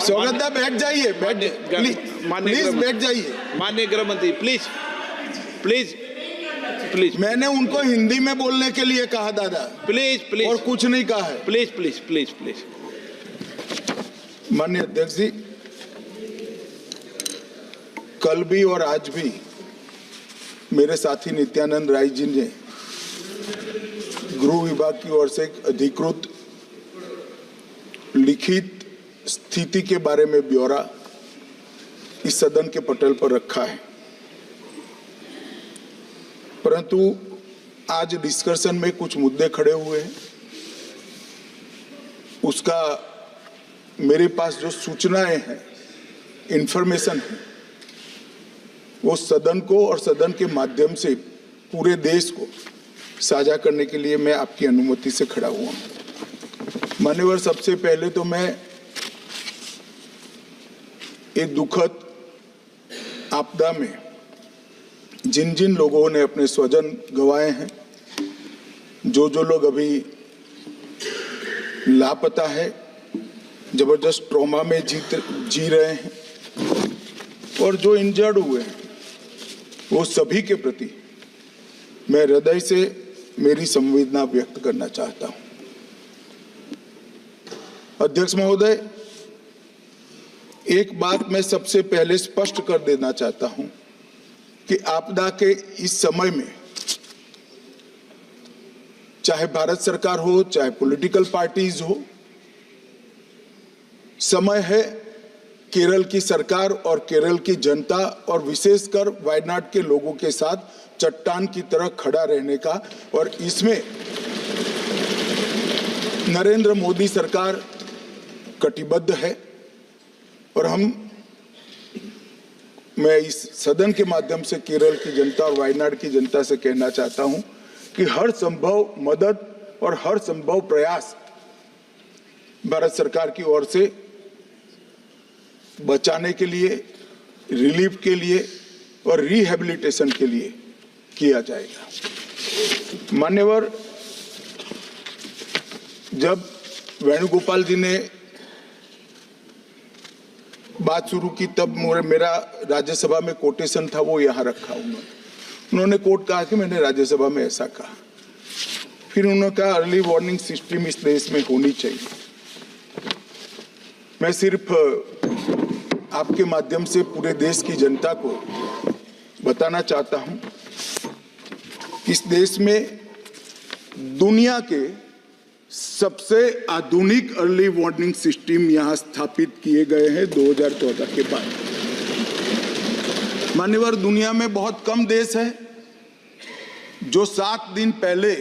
स्वागत बैठ जाइए, प्लीज बैठ जाइए। माननीय गृह मंत्री प्लीज प्लीज प्लीज। मैंने उनको हिंदी में बोलने के लिए कहा दादा, प्लीज प्लीज, और कुछ नहीं कहा है। Please please please please. माननीय अध्यक्ष जी, कल भी और आज भी मेरे साथी नित्यानंद राय जी ने गृह विभाग की ओर से एक अधिकृत लिखित स्थिति के बारे में ब्यौरा इस सदन के पटल पर रखा है, परंतु आज डिस्कशन में कुछ मुद्दे खड़े हुए हैं। उसका मेरे पास जो सूचनाएं हैं, इंफॉर्मेशन है, वो सदन को और सदन के माध्यम से पूरे देश को साझा करने के लिए मैं आपकी अनुमति से खड़ा हुआ हूं। मान्यवर, सबसे पहले तो मैं एक दुखद आपदा में जिन जिन लोगों ने अपने स्वजन गंवाए हैं, जो लोग अभी लापता है, जबरदस्त ट्रॉमा में जी रहे हैं, और जो इंजर्ड हुए हैं, वो सभी के प्रति मैं हृदय से मेरी संवेदना व्यक्त करना चाहता हूं। अध्यक्ष महोदय, एक बात मैं सबसे पहले स्पष्ट कर देना चाहता हूं कि आपदा के इस समय में चाहे भारत सरकार हो, चाहे पॉलिटिकल पार्टीज हो, समय है केरल की सरकार और केरल की जनता और विशेषकर वायनाड के लोगों के साथ चट्टान की तरह खड़ा रहने का, और इसमें नरेंद्र मोदी सरकार कटिबद्ध है। और मैं इस सदन के माध्यम से केरल की जनता और वायनाड की जनता से कहना चाहता हूं कि हर संभव मदद और हर संभव प्रयास भारत सरकार की ओर से बचाने के लिए, रिलीफ के लिए और रिहेबिलिटेशन के लिए किया जाएगा। मान्यवर, जब वेणुगोपाल जी ने बात शुरू की तब मेरा राज्यसभा में कोटेशन था, वो यहाँ रखा उन्होंने कोट कहा कि मैंने राज्यसभा में ऐसा कहा। फिर उन्होंने कहा अर्ली वार्निंग सिस्टम इस देश में होनी चाहिए। मैं सिर्फ आपके माध्यम से पूरे देश की जनता को बताना चाहता हूं, इस देश में दुनिया के सबसे आधुनिक अर्ली वार्निंग सिस्टम यहां स्थापित किए गए हैं 2014 के बाद। मान्यवर, दुनिया में बहुत कम देश है जो 7 दिन पहले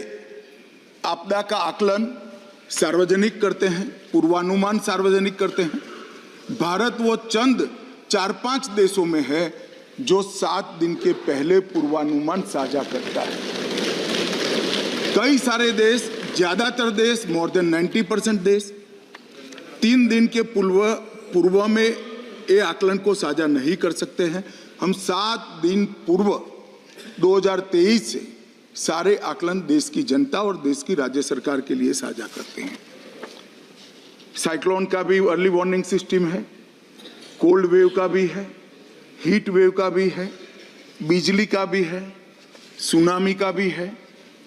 आपदा का आकलन सार्वजनिक करते हैं, पूर्वानुमान सार्वजनिक करते हैं। भारत वो चंद 4-5 देशों में है जो 7 दिन के पहले पूर्वानुमान साझा करता है। कई सारे देश, ज्यादातर देश, मोर देन 90% देश 3 दिन के पूर्व में ये आकलन को साझा नहीं कर सकते हैं। हम 7 दिन पूर्व 2023 से सारे आकलन देश की जनता और देश की राज्य सरकार के लिए साझा करते हैं। साइक्लोन का भी अर्ली वार्निंग सिस्टम है, कोल्ड वेव का भी है, हीट वेव का भी है, बिजली का भी है, सुनामी का भी है,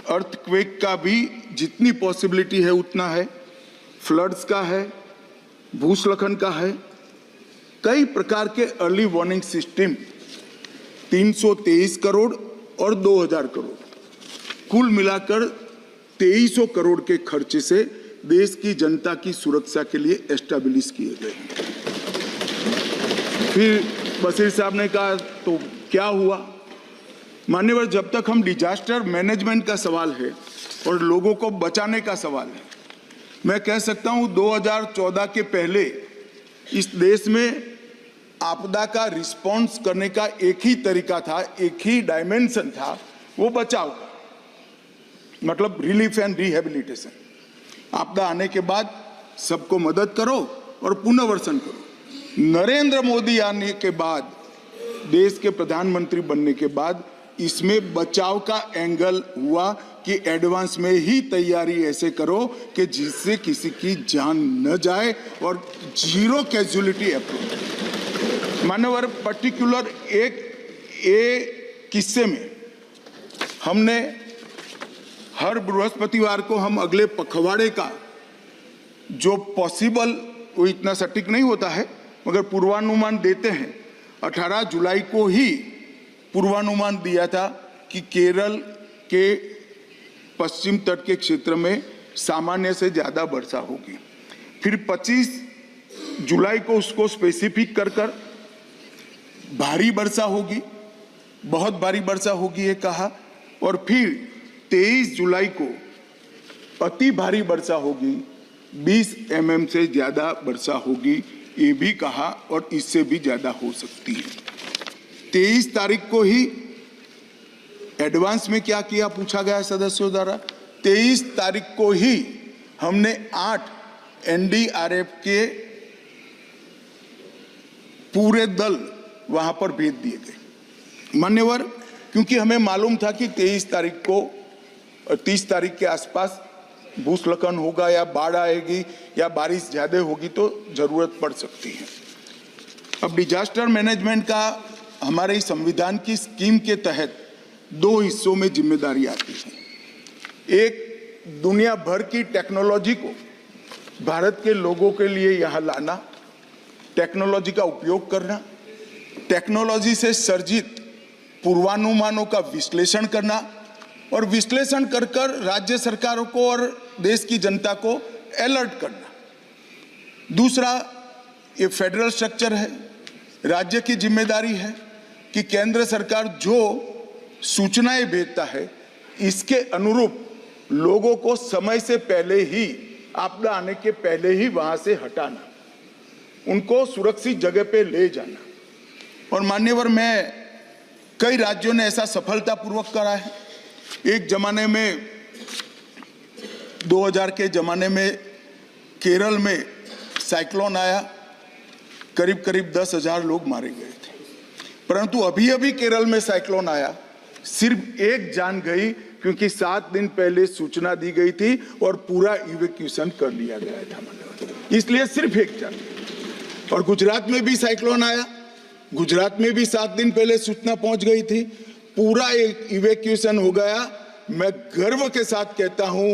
अर्थक्वेक का भी जितनी पॉसिबिलिटी है उतना है, फ्लड्स का है, भूस्खलन का है। कई प्रकार के अर्ली वार्निंग सिस्टम 323 करोड़ और 2000 करोड़ कुल मिलाकर 2300 करोड़ के खर्चे से देश की जनता की सुरक्षा के लिए एस्टैब्लिश किए गए हैं। फिर बशीर साहब ने कहा तो क्या हुआ? मान्यवर, जब तक हम डिजास्टर मैनेजमेंट का सवाल है और लोगों को बचाने का सवाल है, मैं कह सकता हूं 2014 के पहले इस देश में आपदा का रिस्पॉन्स करने का एक ही तरीका था, एक ही डायमेंशन था, वो बचाव का, मतलब रिलीफ एंड रिहेबिलिटेशन। आपदा आने के बाद सबको मदद करो और पुनर्वसन करो। नरेंद्र मोदी आने के बाद, देश के प्रधानमंत्री बनने के बाद इसमें बचाव का एंगल हुआ कि एडवांस में ही तैयारी ऐसे करो कि जिससे किसी की जान न जाए और 0 कैजुअलिटी अप्रोच। मानवर पर्टिकुलर एक किस्से में हमने हर बृहस्पतिवार को हम अगले पखवाड़े का जो पॉसिबल, वो इतना सटीक नहीं होता है मगर पूर्वानुमान देते हैं। 18 जुलाई को ही पूर्वानुमान दिया था कि केरल के पश्चिम तट के क्षेत्र में सामान्य से ज़्यादा वर्षा होगी। फिर 25 जुलाई को उसको स्पेसिफिक कर भारी वर्षा होगी, बहुत भारी वर्षा होगी ये कहा। और फिर 23 जुलाई को अति भारी वर्षा होगी, 20 mm से ज़्यादा वर्षा होगी ये भी कहा, और इससे भी ज़्यादा हो सकती है। 23 तारीख को ही एडवांस में क्या किया पूछा गया सदस्यों द्वारा। 23 तारीख को ही हमने 8 NDRF के पूरे दल वहां पर भेज दिए गए। मान्यवर, क्योंकि हमें मालूम था कि 23 तारीख को 30 तारीख के आसपास भूस्खलन होगा या बाढ़ आएगी या बारिश ज्यादा होगी तो जरूरत पड़ सकती है। अब डिजास्टर मैनेजमेंट का हमारे संविधान की स्कीम के तहत 2 हिस्सों में जिम्मेदारी आती है। एक, दुनिया भर की टेक्नोलॉजी को भारत के लोगों के लिए यहाँ लाना, टेक्नोलॉजी का उपयोग करना, टेक्नोलॉजी से सर्जित पूर्वानुमानों का विश्लेषण करना और विश्लेषण कर राज्य सरकारों को और देश की जनता को अलर्ट करना। दूसरा, ये फेडरल स्ट्रक्चर है, राज्य की जिम्मेदारी है कि केंद्र सरकार जो सूचनाएं भेजता है इसके अनुरूप लोगों को समय से पहले ही, आपदा आने के पहले ही वहां से हटाना, उनको सुरक्षित जगह पे ले जाना। और मान्यवर, मैं कई राज्यों ने ऐसा सफलतापूर्वक करा है। एक जमाने में 2000 के जमाने में केरल में साइक्लोन आया, करीब करीब 10,000 लोग मारे गए थे। परंतु अभी अभी केरल में साइक्लोन आया, सिर्फ एक जान गई क्योंकि 7 दिन पहले सूचना दी गई थी और पूरा इवैक्यूएशन कर लिया गया था, इसलिए सिर्फ एक जान। और गुजरात में भी साइक्लोन आया, गुजरात में भी 7 दिन पहले सूचना पहुंच गई थी, पूरा इवैक्यूएशन हो गया। मैं गर्व के साथ कहता हूं,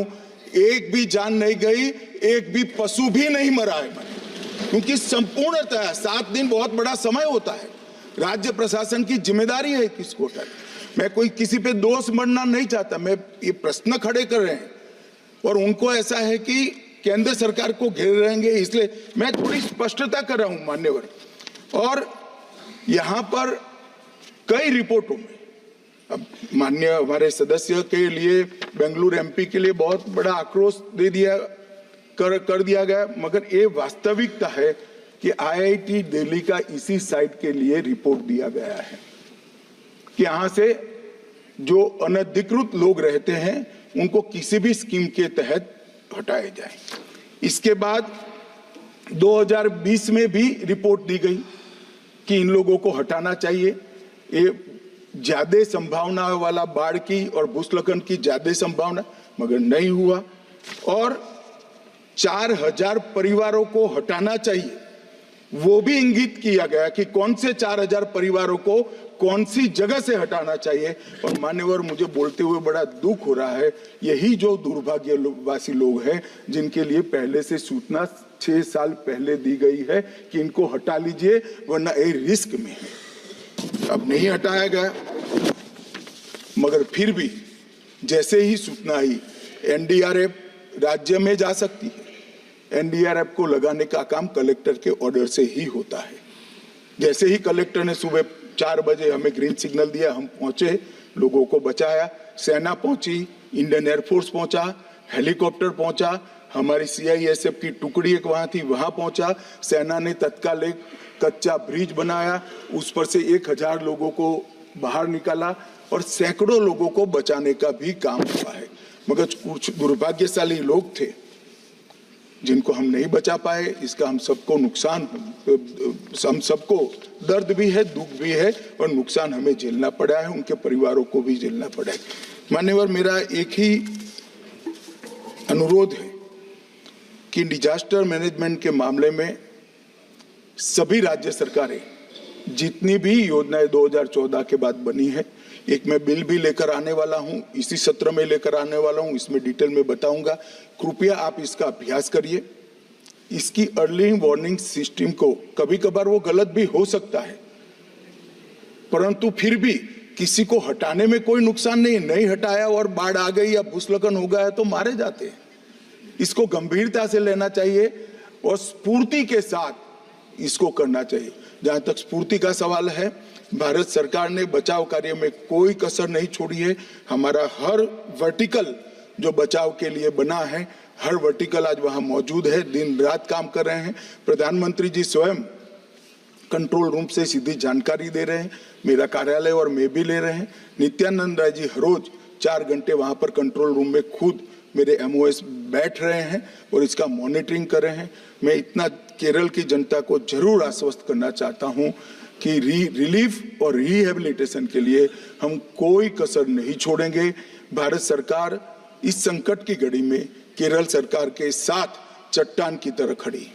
एक भी जान नहीं गई, एक भी पशु भी नहीं मरा है, क्योंकि संपूर्णतः 7 दिन बहुत बड़ा समय होता है। राज्य प्रशासन की जिम्मेदारी है किसको हटाए। मैं कोई किसी पे दोष मढ़ना नहीं चाहता, मैं ये प्रश्न खड़े कर रहे हैं और उनको ऐसा है कि केंद्र सरकार को घेर रहेंगे, इसलिए मैं थोड़ी स्पष्टता कर रहा हूं मान्यवर। और यहां पर कई रिपोर्टों में, अब माननीय हमारे सदस्य के लिए, बेंगलुरु MP के लिए बहुत बड़ा आक्रोश दे दिया कर दिया गया, मगर ये वास्तविकता है कि IIT दिल्ली का इसी साइट के लिए रिपोर्ट दिया गया है कि यहाँ से जो अनधिकृत लोग रहते हैं उनको किसी भी स्कीम के तहत हटाए जाए। इसके बाद 2020 में भी रिपोर्ट दी गई कि इन लोगों को हटाना चाहिए। ये ज्यादा संभावना वाला बाढ़ की और भूस्खलन की ज्यादा संभावना, मगर नहीं हुआ। और 4000 परिवारों को हटाना चाहिए, वो भी इंगित किया गया कि कौन से 4000 परिवारों को कौन सी जगह से हटाना चाहिए। और मान्यवर, मुझे बोलते हुए बड़ा दुख हो रहा है, यही जो दुर्भाग्यवासी लोग हैं जिनके लिए पहले से सूचना 6 साल पहले दी गई है कि इनको हटा लीजिए वरना ये रिस्क में है, अब नहीं हटाया गया। मगर फिर भी जैसे ही सूचना आई, NDRF राज्य में जा सकती है। NDRF को लगाने का काम कलेक्टर के ऑर्डर से ही होता है। जैसे ही कलेक्टर ने सुबह 4 बजे हमें ग्रीन सिग्नल दिया, हम पहुंचे, लोगों को बचाया, सेना पहुंची, इंडियन एयरफोर्स पहुंचा, हेलीकॉप्टर पहुंचा, हमारी CISF की टुकड़ी एक वहां थी, वहां पहुंचा। सेना ने तत्काल एक कच्चा ब्रिज बनाया, उस पर से 1000 लोगों को बाहर निकाला और सैकड़ों लोगों को बचाने का भी काम हुआ है। मगर कुछ दुर्भाग्यशाली लोग थे जिनको हम नहीं बचा पाए, इसका हम सबको नुकसान, हम सबको दर्द भी है, दुख भी है और नुकसान हमें झेलना पड़ा है, उनके परिवारों को भी झेलना पड़ा है। मान्यवर, मेरा एक ही अनुरोध है कि डिजास्टर मैनेजमेंट के मामले में सभी राज्य सरकारें जितनी भी योजनाएं 2014 के बाद बनी है, एक मैं बिल भी लेकर आने वाला हूं, इसी सत्र में लेकर आने वाला हूं, इसमें डिटेल में बताऊंगा। कृपया आप इसका अभ्यास करिए। इसकी अर्ली वार्निंग सिस्टम को, कभी कभार वो गलत भी हो सकता है, परंतु फिर भी किसी को हटाने में कोई नुकसान नहीं हटाया और बाढ़ आ गई या भूस्खलन हो गया तो मारे जाते हैं। इसको गंभीरता से लेना चाहिए और स्फूर्ति के साथ इसको करना चाहिए। जहां तक स्फूर्ति का सवाल है, भारत सरकार ने बचाव कार्य में कोई कसर नहीं छोड़ी है। हमारा हर वर्टिकल जो बचाव के लिए बना है, हर वर्टिकल आज वहां मौजूद है, दिन रात काम कर रहे हैं। प्रधानमंत्री जी स्वयं कंट्रोल रूम से सीधी जानकारी दे रहे हैं, मेरा कार्यालय और मैं भी ले रहे हैं। नित्यानंद राय जी हर रोज 4 घंटे वहां पर कंट्रोल रूम में खुद मेरे MOS बैठ रहे हैं और इसका मॉनिटरिंग कर रहे हैं। मैं इतना केरल की जनता को जरूर आश्वस्त करना चाहता हूं कि रिलीफ और रिहेबिलिटेशन के लिए हम कोई कसर नहीं छोड़ेंगे। भारत सरकार इस संकट की घड़ी में केरल सरकार के साथ चट्टान की तरह खड़ी।